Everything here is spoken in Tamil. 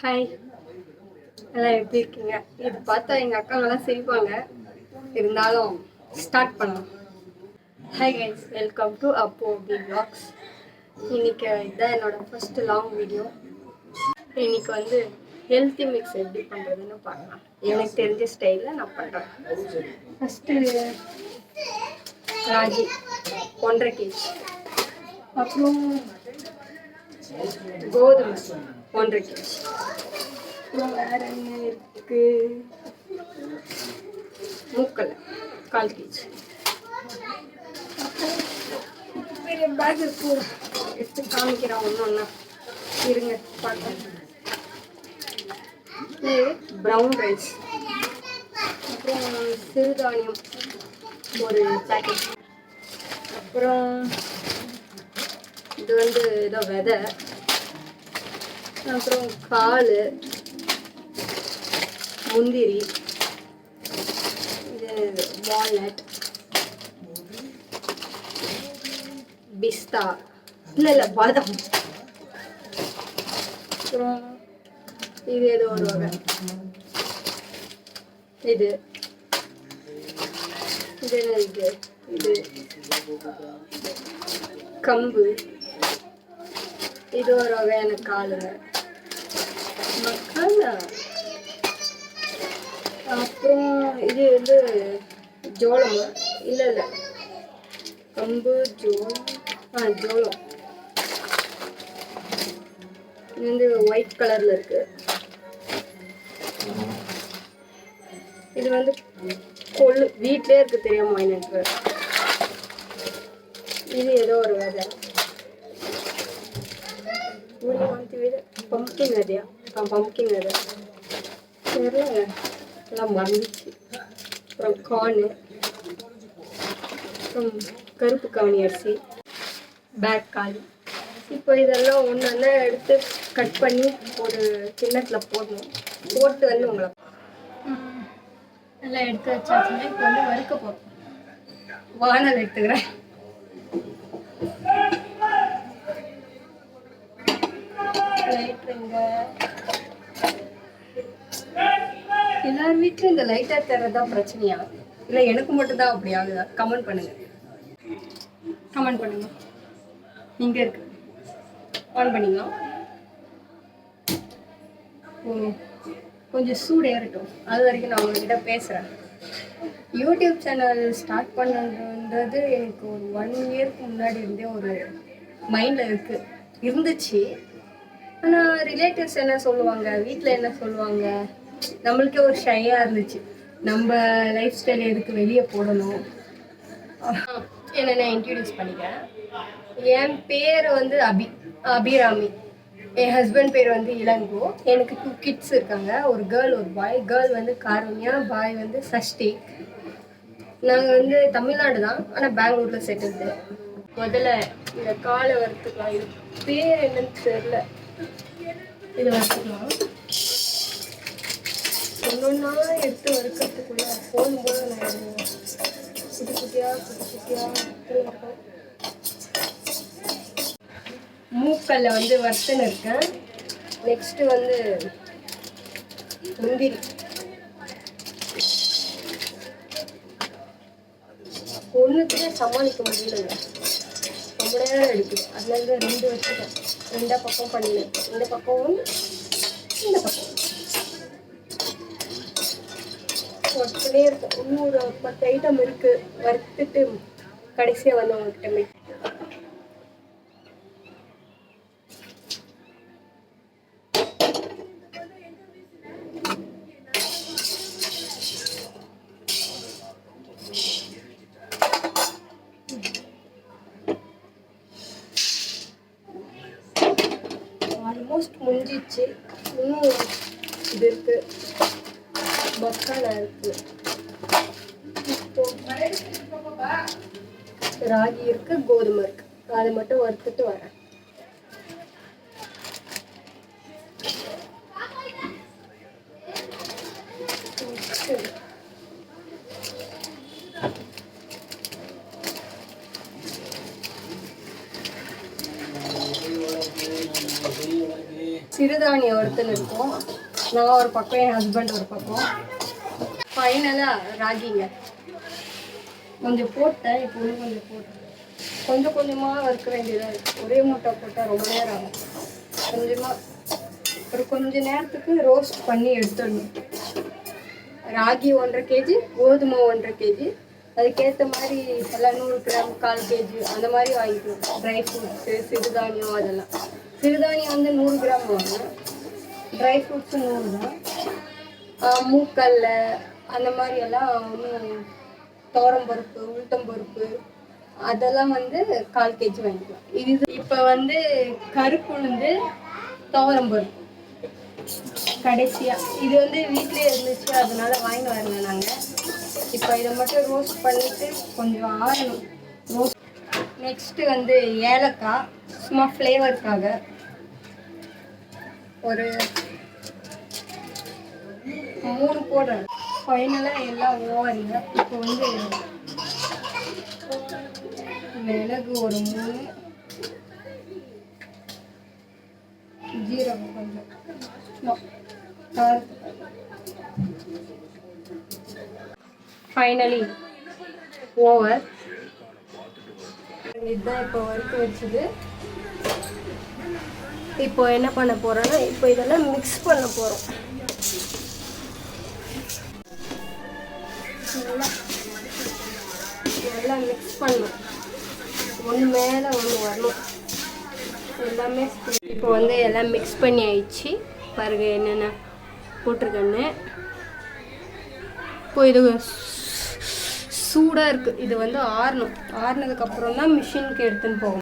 ஹாய், எல்லாம் எப்படி இருக்கீங்க? இது பார்த்தா எங்கள் அக்காங்கெல்லாம் சிரிப்பாங்க, இருந்தாலும் ஸ்டார்ட் பண்ணலாம். ஹாய் கைஸ், வெல்கம் டு அப்போ vlogs. இன்னைக்கு இதுதான் என்னோட ஃபர்ஸ்ட் லாங் வீடியோ. இன்னைக்கு வந்து ஹெல்த்தி மிக்ஸ் எப்படி பண்ணுறதுன்னு பார்க்கலாம். எனக்கு தெரிஞ்ச ஸ்டைலில் நான் பண்ணுறேன். ஃபஸ்ட்டு ராகி 1.5 kg, அப்புறம் கோதுமை 1.5 kg, அப்புறம் வேறு என்ன இருக்குது, மூக்கல் 1/4 kg. பெரிய பேக் இருக்கு, எடுத்து காமிக்கிறேன் ஒன்று ஒன்றா. இருங்க பார்க்கலாம். இது ப்ரௌன் ரைஸ், அப்புறம் சிறுதானியம் ஒரு பேக்கெட், அப்புறம் இது வந்து ஏதோ விதை, அப்புறம் கால், முந்திரி, இது வால்நட், பிஸ்தா இல்லை பாதாம், அப்புறம் இது ஏதோ ஒரு வகை, இது இது இது இது கம்பு, இது ஒரு வகையான காலுங்க, மக்கானா, அப்புறம் இது வந்து ஜோளமா இல்லை கம்பு ஜோளம், ஜோளம். இது வந்து ஒயிட் கலர்ல இருக்கு. இது வந்து கொள்ளு, வீட்டிலே இருக்கு, தெரியாம எனக்கு. இது ஏதோ ஒரு விதை, பம்ப்கின் விதையா? பம்ப்கின் விதை தெரியல, எல்லாம் மறந்துச்சு. அப்புறம் கார்னு, அப்புறம் கருப்பு கவனி அரிசி, பேக் காலி. இப்போ இதெல்லாம் ஒன்று ஒன்றா எடுத்து கட் பண்ணி ஒரு கிண்ணத்தில் போடணும். போட்டு வந்து உங்களை எல்லாம் எடுத்து வச்சாச்சுன்னா இப்போ வந்து வறுக்க போகிறோம். வானல் எடுத்துக்கிறேன். எல்லார் வீட்லையும் இந்த லைட்டாக தர்றதுதான் பிரச்சனையா, இல்லை எனக்கு மட்டும்தான் அப்படி ஆகுதா? கமெண்ட் பண்ணுங்க, கமெண்ட் பண்ணுங்க. இங்கே இருக்கு, ஆன் பண்ணிக்கலாம். கொஞ்சம் சூடு ஏறட்டும், அது வரைக்கும் நான் உங்ககிட்ட பேசுகிறேன். யூடியூப் சேனல் ஸ்டார்ட் பண்ணுன்றது எனக்கு ஒரு 1 இயருக்கு முன்னாடி இருந்தே ஒரு மைண்டில் இருந்துச்சு. ஆனால் ரிலேட்டிவ்ஸ் என்ன சொல்லுவாங்க, வீட்டில் என்ன சொல்லுவாங்க, நம்மளுக்கே ஒரு ஷையாக இருந்துச்சு. நம்ம லைஃப் ஸ்டைல் எதுக்கு வெளியே போடணும். என்னை நான் இன்ட்ரடியூஸ் பண்ணிக்கிறேன். என் பேர் வந்து அபிராமி. என் ஹஸ்பண்ட் பேர் வந்து இளங்கோ. எனக்கு 2 kids இருக்காங்க, ஒரு கேர்ள் ஒரு பாய். கேர்ள் வந்து காருண்யா, பாய் வந்து சஷ்டி. நாங்கள் வந்து தமிழ்நாடு தான், ஆனால் பெங்களூரில் செட்டில்டு. முதல்ல இந்த காலை வறுத்துக்கலாம். இது பேர் என்னன்னு தெரியல, இது வறுத்துக்கலாம். ஒன்றொன்னா எடுத்து வறுக்கிறதுக்குள்ள போகும்போது நான் குட்டி குட்டியாக இருக்கும். மூக்கல்ல வந்து வறுத்துன்னு இருக்கேன். நெக்ஸ்ட்டு வந்து முந்திரி, ஒன்றுக்குள்ளே சமாளிக்க முடியலங்க, ரொம்ப நேரம் எடுக்குது. அதுலேருந்து 2 வச்சுட்டேன். 2 பக்கம் பண்ணினேன், இந்த பக்கம் இந்த பக்கம் ஒட்டுனே இருக்கும். இன்னும் ஒரு 10 ஐட்டம் இருக்கு, வறுத்துட்டு கடைசியாக வந்து உங்ககிட்ட மீட். ஆல்மோஸ்ட் முடிஞ்சிச்சு. இன்னும் இது இருக்கு, பக்கானா இருக்கு, ராகி இருக்கு, கோதுமை இருக்கு. அதை மட்டும் வறுத்துட்டு வரேன். சிறுதானியம் வறுத்துன்னு இருக்கும். நான் ஒரு பக்கம், என் ஹஸ்பண்ட் ஒரு பக்கம். ஃபைனலாக ராகிங்க கொஞ்சம் போட்டேன். இப்போ இன்னும் கொஞ்சம் போட்டேன். கொஞ்சம் கொஞ்சமாக வறுக்க வேண்டியதாக இருக்குது. ஒரே மூட்டை போட்டால் ரொம்ப நேரம் ஆகும். கொஞ்சமாக ஒரு கொஞ்ச நேரத்துக்கு ரோஸ்ட் பண்ணி எடுத்துடணும். ராகி 1.5 kg, கோதுமை 1.5 kg. அதுக்கேற்ற மாதிரி எல்லாம் 100 கிராம், 1/4 kg அந்த மாதிரி வாங்கிக்கணும். ட்ரை ஃப்ரூட்ஸு, சிறுதானியம் அதெல்லாம். சிறுதானியம் வந்து 100 கிராம் வாங்கணும். ட்ரை ஃப்ரூட்ஸு 100 தான். மூக்கல்ல அந்த மாதிரி எல்லாம் ஒன்றும், துவரம்பருப்பு, உளுத்தம்பருப்பு அதெல்லாம் வந்து 1/4 kg வாங்கிக்கலாம். இது இப்போ வந்து கருப்புளுந்து, துவரம்பருப்பு கடைசியாக இது வந்து வீட்டிலே இருந்துச்சு, அதனால வாங்கிட்டு வரல நாங்கள். இப்போ இதை மட்டும் ரோஸ்ட் பண்ணிவிட்டு கொஞ்சம் ஆறணும். ரோஸ்ட் நெக்ஸ்ட்டு வந்து ஏலக்காய் சும்மா ஃப்ளேவருக்காக ஒரு 3 போடுறேன். ஃபைனலாக எல்லாம் ஓவருங்க. இப்போ வந்து மிளகு ஒரு 3, ஜீரகம் கொஞ்சம் ஃபைனலி ஓவர். இதுதான் இப்போ வறுத்து வச்சுது. இப்போ என்ன பண்ண போகிறோன்னா, இப்போ இதெல்லாம் மிக்ஸ் பண்ண போகிறோம். இதெல்லாம் மிக்ஸ் பண்ணணும். ஒன்று மேலே ஒன்று வரணும். எல்லாமே இப்போ வந்து எல்லாம் மிக்ஸ் பண்ணி ஆயிடுச்சு. பாருங்க என்னென்ன போட்டிருக்கேன்னு. இப்போ இது சூடாக இருக்குது. இது வந்து ஆறணும். ஆறினதுக்கப்புறம் தான் மிஷினுக்கு எடுத்துன்னு போக